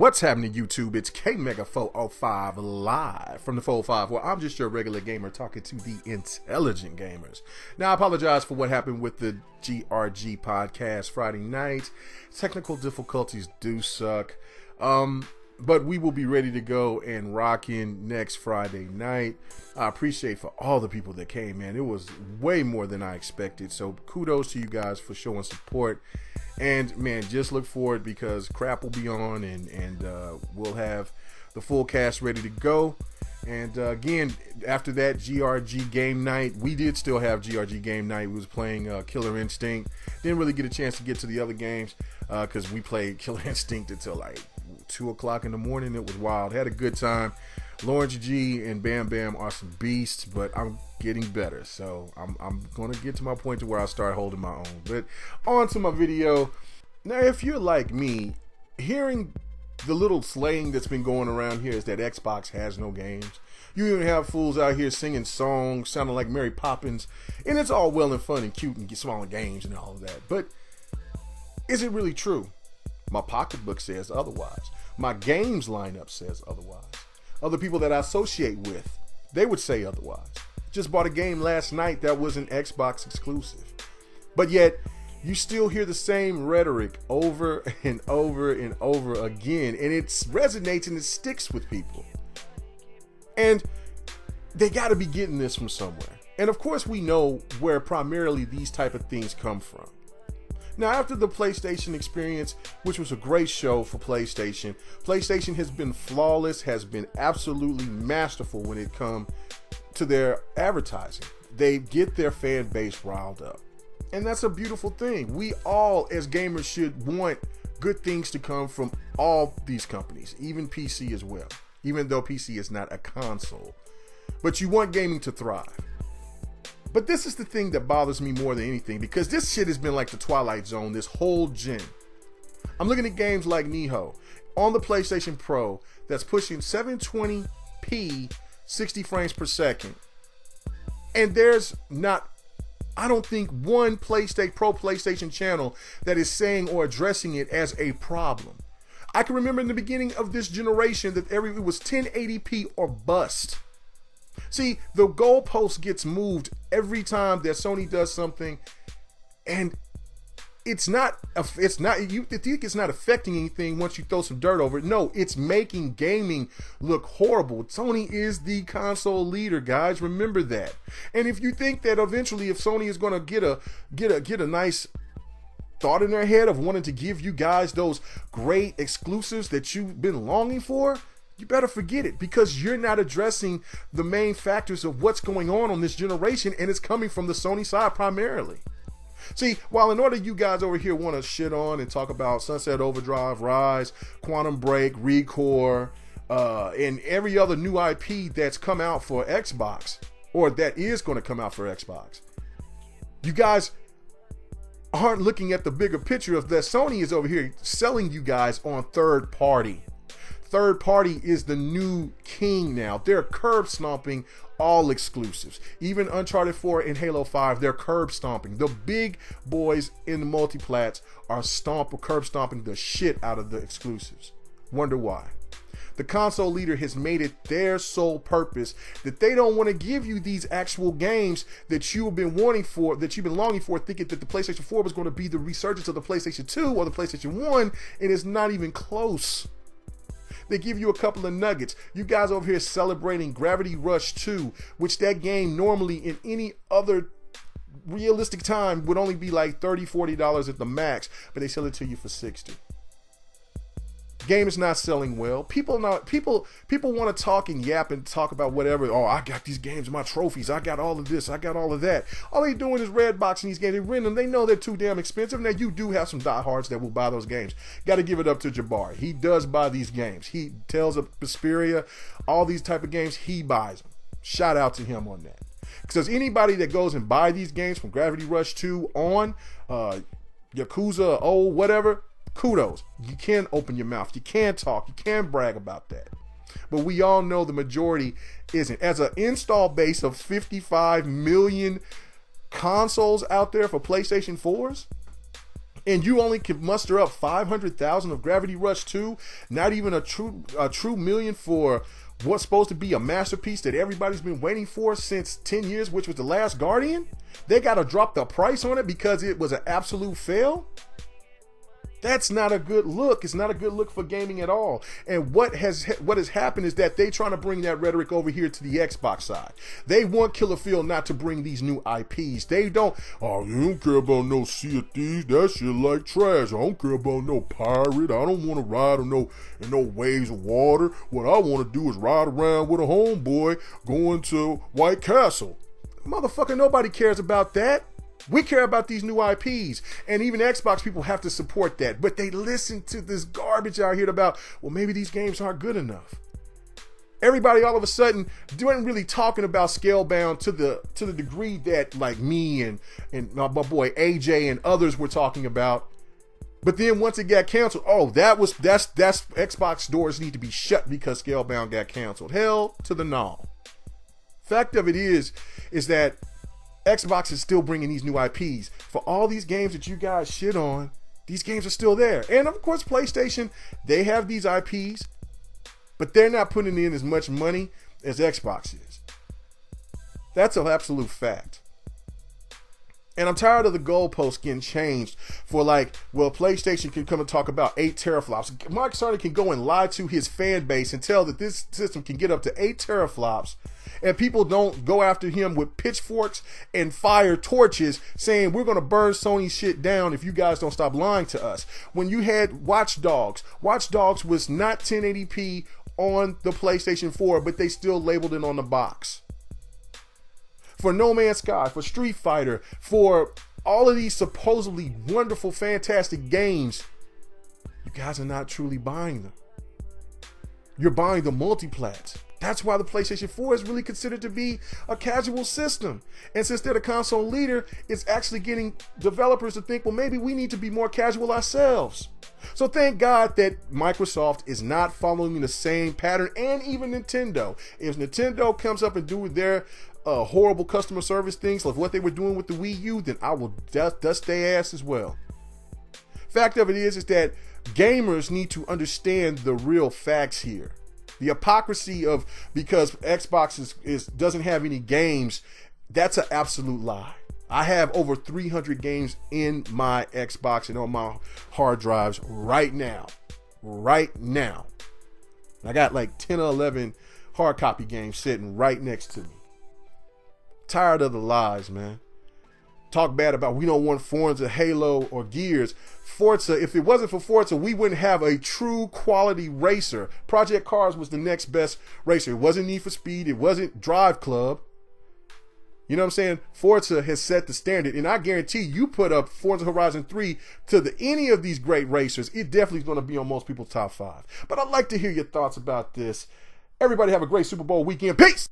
What's happening, YouTube? It's KMega405 live from the 405, where I'm just your regular gamer talking to the intelligent gamers. Now, I apologize for what happened with the GRG podcast Friday night. Technical difficulties do suck, but we will be ready to go and rock in next Friday night. I appreciate for all the people that came, man. It was way more than I expected, so kudos to you guys for showing support. And man, just look forward because crap will be on, and we'll have the full cast ready to go. And again, after that GRG game night, we did still have GRG game night. We was playing Killer Instinct. Didn't really get a chance to get to the other games because we played Killer Instinct until like 2 o'clock in the morning. It was wild. Had a good time. Lawrence G and Bam Bam are some beasts, but I'm getting better. So I'm going to get to my point to where I start holding my own. But on to my video. Now, if you're like me, hearing the little slang that's been going around here is that Xbox has no games. You even have fools out here singing songs sounding like Mary Poppins, and it's all well and fun and cute and get smaller games and all of that. But is it really true? My pocketbook says otherwise. My games lineup says otherwise. Other people that I associate with, they would say otherwise. Just bought a game last night that was an Xbox exclusive. But yet, you still hear the same rhetoric over and over and over again, and it resonates and it sticks with people. And they got to be getting this from somewhere. And of course, we know where primarily these type of things come from. Now, after the PlayStation experience, which was a great show for PlayStation, PlayStation has been flawless, has been absolutely masterful when it comes to their advertising. They get their fan base riled up. And that's a beautiful thing. We all, as gamers, should want good things to come from all these companies, even PC as well, even though PC is not a console. But you want gaming to thrive. But this is the thing that bothers me more than anything, because this shit has been like the Twilight Zone this whole gen. I'm looking at games like Nioh on the PlayStation Pro that's pushing 720p 60 frames per second. And there's not, I don't think, one PlayStation channel that is saying or addressing it as a problem. I can remember in the beginning of this generation that it was 1080p or bust. See, the goalpost gets moved every time that Sony does something, and you think it's not affecting anything once you throw some dirt over it. No, it's making gaming look horrible. Sony is the console leader, guys. Remember that. And if you think that eventually, if Sony is going to get a nice thought in their head of wanting to give you guys those great exclusives that you've been longing for, you better forget it, because you're not addressing the main factors of what's going on this generation, and it's coming from the Sony side primarily. See, while in order you guys over here want to shit on and talk about Sunset Overdrive, Rise, Quantum Break, Recore, and every other new IP that's come out for Xbox, or that is going to come out for Xbox, you guys aren't looking at the bigger picture of that Sony is over here selling you guys on third party. Third party is the new king now. They're curb stomping all exclusives. Even Uncharted 4 and Halo 5, they're curb stomping. The big boys in the multiplats are curb stomping the shit out of the exclusives. Wonder why? The console leader has made it their sole purpose that they don't want to give you these actual games that you've been wanting for, that you've been longing for, thinking that the PlayStation 4 was going to be the resurgence of the PlayStation 2 or the PlayStation 1, and it's not even close. They give you a couple of nuggets. You guys over here celebrating Gravity Rush 2, which that game normally in any other realistic time would only be like $30, $40 at the max, but they sell it to you for $60. Game is not selling well. People want to talk and yap and talk about whatever. Oh, I got these games, my trophies. I got all of this. I got all of that. All they doing is red boxing these games. They rent them. They know they're too damn expensive. Now, you do have some diehards that will buy those games. Got to give it up to Jabbar. He does buy these games. He tells of Vesperia, all these type of games, he buys them. Shout out to him on that. Because anybody that goes and buy these games from Gravity Rush 2 on, Yakuza, whatever, kudos. You can open your mouth. You can talk. You can brag about that. But we all know the majority isn't. As an install base of 55 million consoles out there for PlayStation 4s, and you only can muster up 500,000 of Gravity Rush 2, not even a true million for what's supposed to be a masterpiece that everybody's been waiting for since 10 years, which was The Last Guardian. They got to drop the price on it because it was an absolute fail. That's not a good look. It's not a good look for gaming at all. And what has happened is that they trying to bring that rhetoric over here to the Xbox side. They want Killer Phil not to bring these new IPs. They don't, oh, you don't care about no Sea of Thieves. That shit like trash. I don't care about no pirate. I don't want to ride on no waves of water. What I want to do is ride around with a homeboy going to White Castle. Motherfucker, nobody cares about that. We care about these new IPs, and even Xbox people have to support that. But they listen to this garbage out here about, well, maybe these games aren't good enough. Everybody all of a sudden wasn't really talking about Scalebound to the degree that like me and my boy AJ and others were talking about. But then once it got canceled, oh, that's Xbox doors need to be shut because Scalebound got canceled. Hell to the no. Fact of it is that Xbox is still bringing these new IPs. For all these games that you guys shit on, these games are still there. And of course, PlayStation, they have these IPs, but they're not putting in as much money as Xbox is. That's an absolute fact. And I'm tired of the goalposts getting changed for like, well, PlayStation can come and talk about 8 teraflops. Mark Cerny can go and lie to his fan base and tell that this system can get up to 8 teraflops, and people don't go after him with pitchforks and fire torches saying we're going to burn Sony shit down if you guys don't stop lying to us. When you had Watch Dogs was not 1080p on the PlayStation 4, but they still labeled it on the box. For No Man's Sky, for Street Fighter, for all of these supposedly wonderful, fantastic games, you guys are not truly buying them. You're buying the multiplats. That's why the PlayStation 4 is really considered to be a casual system. And since they're the console leader, it's actually getting developers to think, well, maybe we need to be more casual ourselves. So thank God that Microsoft is not following the same pattern, and even Nintendo. If Nintendo comes up and do their horrible customer service things like what they were doing with the Wii U, then I will dust their ass as well. Fact of it is that gamers need to understand the real facts here. The hypocrisy of because Xbox doesn't have any games, that's an absolute lie. I have over 300 games in my Xbox and on my hard drives right now. I got like 10 or 11 hard copy games sitting right next to me. Tired of the lies, man. Talk bad about we don't want Forza, Halo, or Gears. Forza, if it wasn't for Forza, we wouldn't have a true quality racer. Project Cars was the next best racer. It wasn't Need for Speed. It wasn't Drive Club. You know what I'm saying? Forza has set the standard, and I guarantee you put up Forza Horizon 3 to any of these great racers, it definitely is going to be on most people's top 5. But I'd like to hear your thoughts about this. Everybody have a great Super Bowl weekend. Peace!